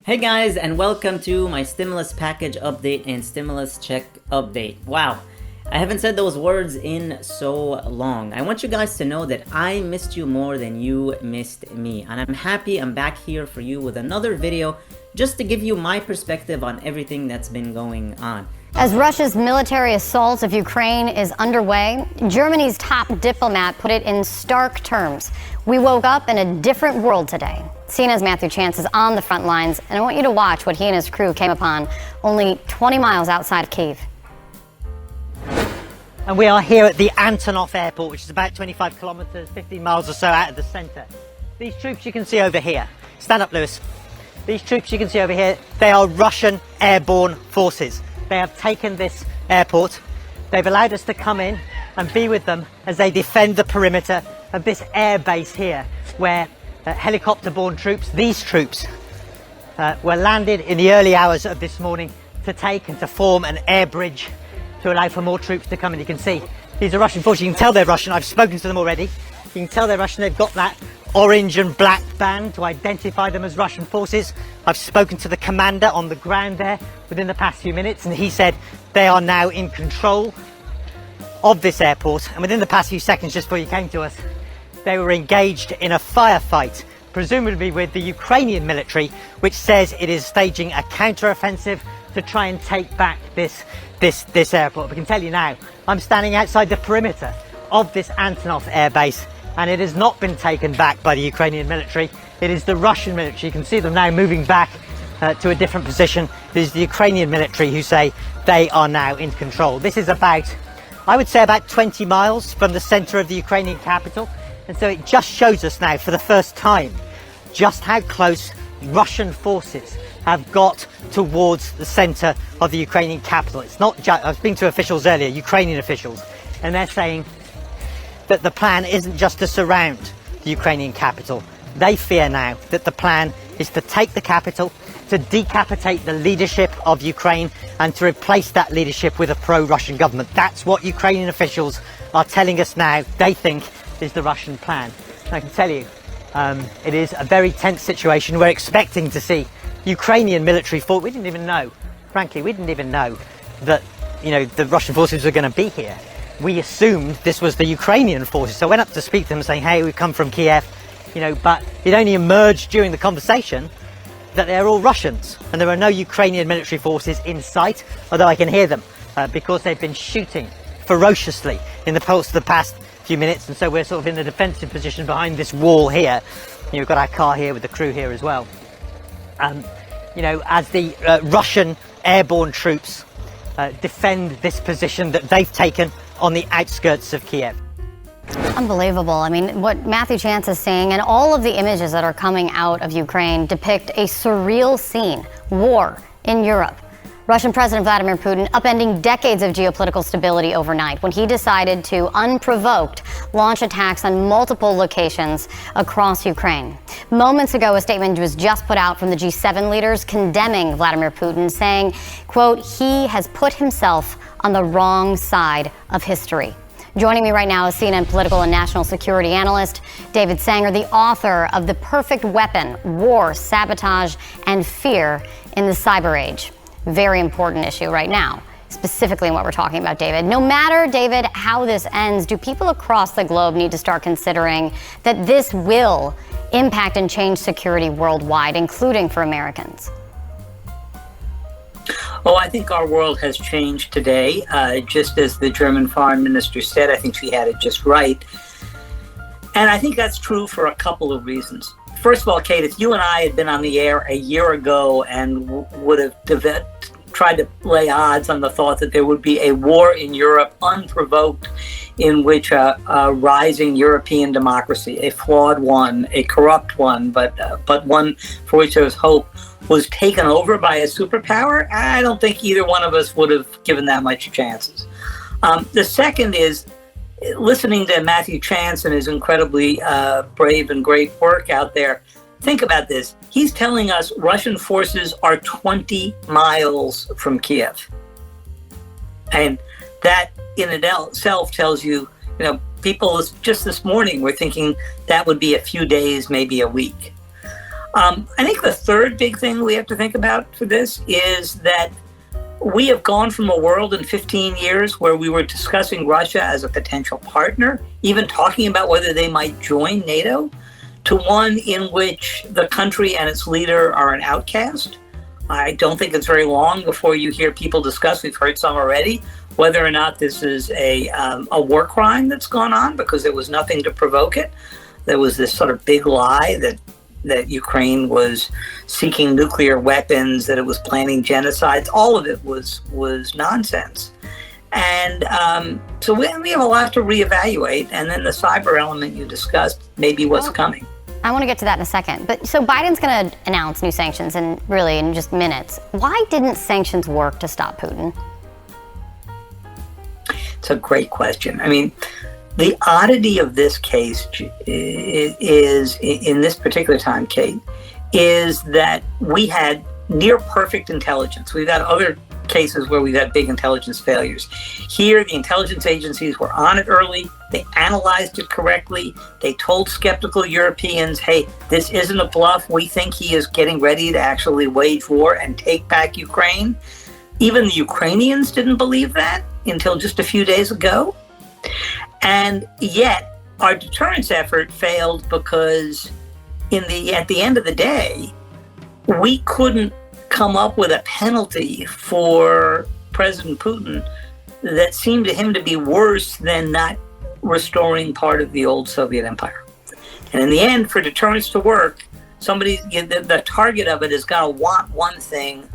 Hey guys, and welcome to my stimulus package update and stimulus check update. Wow, I haven't said those words in so long. I want you guys to know that I missed you more than you missed me, and I'm happy I'm back here for you with another video just to give you my perspective on everything that's been going on. As Russia's military assault of Ukraine is underway, Germany's top diplomat put it in stark terms. We woke up in a different world today. CNN's Matthew Chance is on the front lines, and I want you to watch what he and his crew came upon only 20 miles outside of Kyiv. And we are here at the Antonov Airport, which is about 25 kilometers, 15 miles or so out of the center. These troops you can see over here. Stand up, Lewis. These troops you can see over here, they are Russian airborne forces. They have taken this airport. They've allowed us to come in and be with them as they defend the perimeter of this air base here, where helicopter-borne troops, these troops, were landed in the early hours of this morning to take and to form an air bridge to allow for more troops to come in. You can see these are Russian forces. You can tell they're Russian. I've spoken to them already. You can tell they're Russian. They've got that orange and black band to identify them as Russian forces. I've spoken to the commander on the ground there within the past few minutes, and he said they are now in control of this airport. And within the past few seconds, just before you came to us, they were engaged in a firefight, presumably with the Ukrainian military, which says it is staging a counter-offensive to try and take back this airport. We can tell you now, I'm standing outside the perimeter of this Antonov air base, and it has not been taken back by the Ukrainian military. It is the Russian military. You can see them now moving back to a different position. It is the Ukrainian military who say they are now in control. This is about, I would say, about 20 miles from the center of the Ukrainian capital. And so it just shows us now for the first time just how close Russian forces have got towards the center of the Ukrainian capital. It's not just, I was speaking to officials earlier, Ukrainian officials, and they're saying that the plan isn't just to surround the Ukrainian capital. They fear now that the plan is to take the capital, to decapitate the leadership of Ukraine, and to replace that leadership with a pro-Russian government. That's what Ukrainian officials are telling us now they think is the Russian plan. And I can tell you, it is a very tense situation. We're expecting to see Ukrainian military force. We didn't even know, frankly, we didn't even know that, the Russian forces were going to be here. We assumed this was the Ukrainian forces. So I went up to speak to them saying, hey, we come from Kiev, but it only emerged during the conversation that they're all Russians and there are no Ukrainian military forces in sight, although I can hear them because they've been shooting ferociously in the course of the past few minutes. And so we're sort of in a defensive position behind this wall here. We've got our car here with the crew here as well. As the Russian airborne troops defend this position that they've taken on the outskirts of Kiev. Unbelievable. I mean, what Matthew Chance is saying and all of the images that are coming out of Ukraine depict a surreal scene, war in Europe. Russian President Vladimir Putin upending decades of geopolitical stability overnight when he decided to, unprovoked, launch attacks on multiple locations across Ukraine. Moments ago, a statement was just put out from the G7 leaders condemning Vladimir Putin, saying, quote, he has put himself on the wrong side of history. Joining me right now is CNN political and national security analyst David Sanger, the author of The Perfect Weapon, War, Sabotage, and Fear in the Cyber Age. Very important issue right now, specifically in what we're talking about, David. No matter, David, how this ends, do people across the globe need to start considering that this will impact and change security worldwide, including for Americans? Oh, I think our world has changed today. Just as the German foreign minister said, I think she had it just right. And I think that's true for a couple of reasons. First of all, Kate, if you and I had been on the air a year ago and would have tried to lay odds on the thought that there would be a war in Europe unprovoked in which a rising European democracy, a flawed one, a corrupt one, but one for which there was hope, was taken over by a superpower, I don't think either one of us would have given that much chances. The second is, listening to Matthew Chance and his incredibly brave and great work out there, think about this. He's telling us Russian forces are 20 miles from Kiev. And that in itself tells you, people just this morning were thinking that would be a few days, maybe a week. I think the third big thing we have to think about for this is that we have gone from a world in 15 years where we were discussing Russia as a potential partner, even talking about whether they might join NATO, to one in which the country and its leader are an outcast. I don't think it's very long before you hear people discuss, we've heard some already, whether or not this is a war crime that's gone on, because there was nothing to provoke it. There was this sort of big lie that Ukraine was seeking nuclear weapons, that it was planning genocides. All of it was nonsense. And so we have a lot to reevaluate. And then the cyber element you discussed may be what's coming. I want to get to that in a second. But so Biden's going to announce new sanctions in just minutes. Why didn't sanctions work to stop Putin? It's a great question. I mean, the oddity of this case is, in this particular time, Kate, is that we had near perfect intelligence. We've had other cases where we've had big intelligence failures. Here, the intelligence agencies were on it early. They analyzed it correctly. They told skeptical Europeans, hey, this isn't a bluff. We think he is getting ready to actually wage war and take back Ukraine. Even the Ukrainians didn't believe that until just a few days ago. And yet, our deterrence effort failed because at the end of the day, we couldn't come up with a penalty for President Putin that seemed to him to be worse than not restoring part of the old Soviet empire. And in the end, for deterrence to work, the target of it has got to want one thing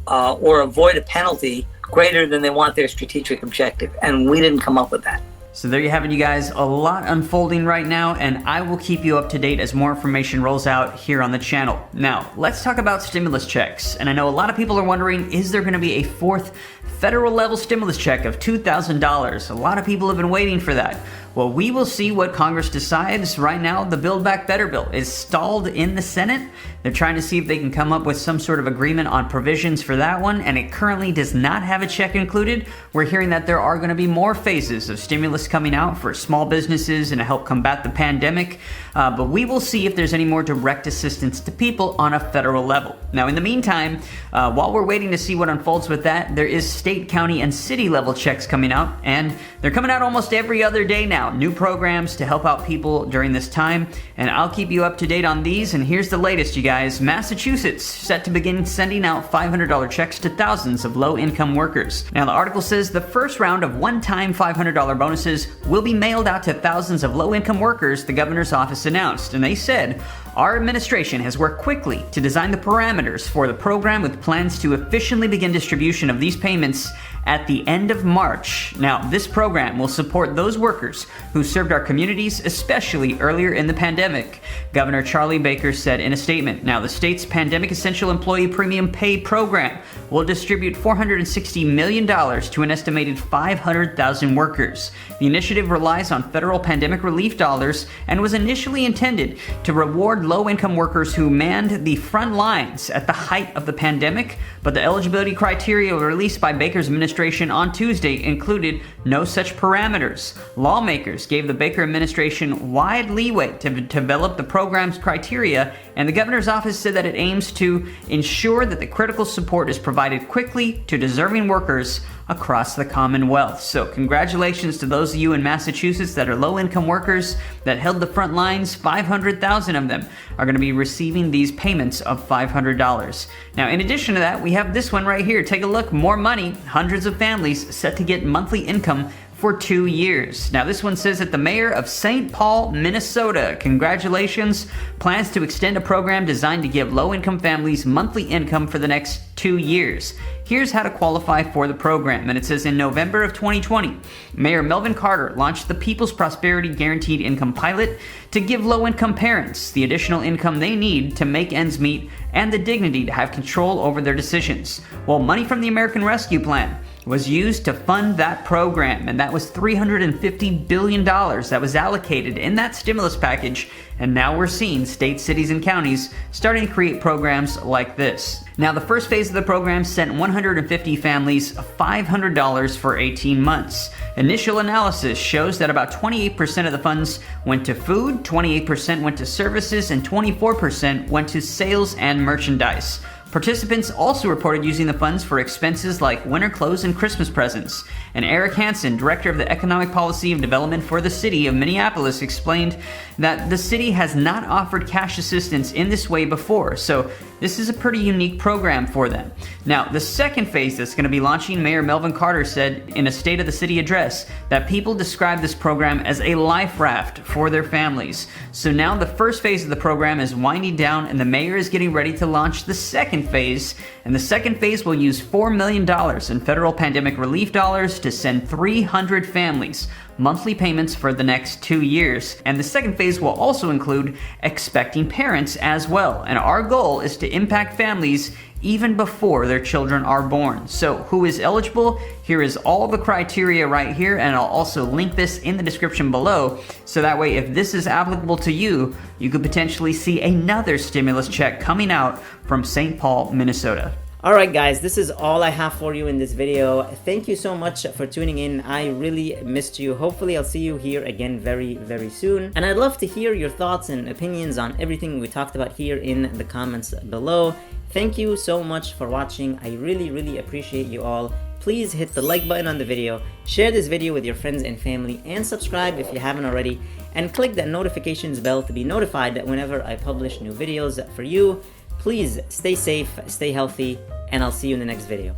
or avoid a penalty greater than they want their strategic objective. And we didn't come up with that. So there you have it, you guys. A lot unfolding right now, and I will keep you up to date as more information rolls out here on the channel. Now, let's talk about stimulus checks. And I know a lot of people are wondering, is there going to be a fourth federal level stimulus check of $2,000? A lot of people have been waiting for that. Well, we will see what Congress decides. Right now, the Build Back Better bill is stalled in the Senate. They're trying to see if they can come up with some sort of agreement on provisions for that one, and it currently does not have a check included. We're hearing that there are going to be more phases of stimulus coming out for small businesses and to help combat the pandemic, but we will see if there's any more direct assistance to people on a federal level. Now, in the meantime, while we're waiting to see what unfolds with that, there is state, county, and city level checks coming out, and they're coming out almost every other day now. New programs to help out people during this time, and I'll keep you up to date on these. And here's the latest, you guys. Massachusetts set to begin sending out $500 checks to thousands of low-income workers. Now, the article says the first round of one-time $500 bonuses will be mailed out to thousands of low-income workers, the governor's office announced. And they said, our administration has worked quickly to design the parameters for the program with plans to efficiently begin distribution of these payments at the end of March. Now, this program will support those workers who served our communities, especially earlier in the pandemic, Governor Charlie Baker said in a statement. Now, the state's Pandemic Essential Employee Premium Pay Program will distribute $460 million to an estimated 500,000 workers. The initiative relies on federal pandemic relief dollars and was initially intended to reward low-income workers who manned the front lines at the height of the pandemic, but the eligibility criteria released by Baker's administration on Tuesday included no such parameters. Lawmakers gave the Baker administration wide leeway to develop the program's criteria, and the governor's office said that it aims to ensure that the critical support is provided quickly to deserving workers across the Commonwealth. So congratulations to those of you in Massachusetts that are low-income workers that held the front lines. 500,000 of them are going to be receiving these payments of $500. Now, in addition to that, we have this one right here. Take a look. More money. Hundreds of families set to get monthly income for 2 years. Now, this one says that the mayor of St. Paul, Minnesota, congratulations, plans to extend a program designed to give low-income families monthly income for the next 2 years. Here's how to qualify for the program. And it says in November of 2020, Mayor Melvin Carter launched the People's Prosperity Guaranteed Income Pilot to give low-income parents the additional income they need to make ends meet and the dignity to have control over their decisions. While money from the American Rescue Plan was used to fund that program, and that was $350 billion that was allocated in that stimulus package, and now we're seeing states, cities, and counties starting to create programs like this. Now, the first phase of the program sent 150 families $500 for 18 months. Initial analysis shows that about 28% of the funds went to food, 28% went to services, and 24% went to sales and merchandise. Participants also reported using the funds for expenses like winter clothes and Christmas presents. And Eric Hansen, director of the Economic Policy and Development for the City of Minneapolis, explained that the city has not offered cash assistance in this way before, so this is a pretty unique program for them. Now, the second phase that's going to be launching, Mayor Melvin Carter said in a State of the City address that people describe this program as a life raft for their families. So now the first phase of the program is winding down, and the mayor is getting ready to launch the second phase. And the second phase will use $4 million in federal pandemic relief dollars to send 300 families monthly payments for the next 2 years. And the second phase will also include expecting parents as well. And our goal is to impact families even before their children are born. So who is eligible? Here is all the criteria right here, and I'll also link this in the description below, so that way if this is applicable to you, you could potentially see another stimulus check coming out from St. Paul, Minnesota. Alright guys, this is all I have for you in this video. Thank you so much for tuning in. I really missed you. Hopefully I'll see you here again very soon. And I'd love to hear your thoughts and opinions on everything we talked about here in the comments below. Thank you so much for watching. I really appreciate you all. Please hit the like button on the video, share this video with your friends and family, and subscribe if you haven't already, and click that notifications bell to be notified that whenever I publish new videos for you. Please stay safe, stay healthy, and I'll see you in the next video.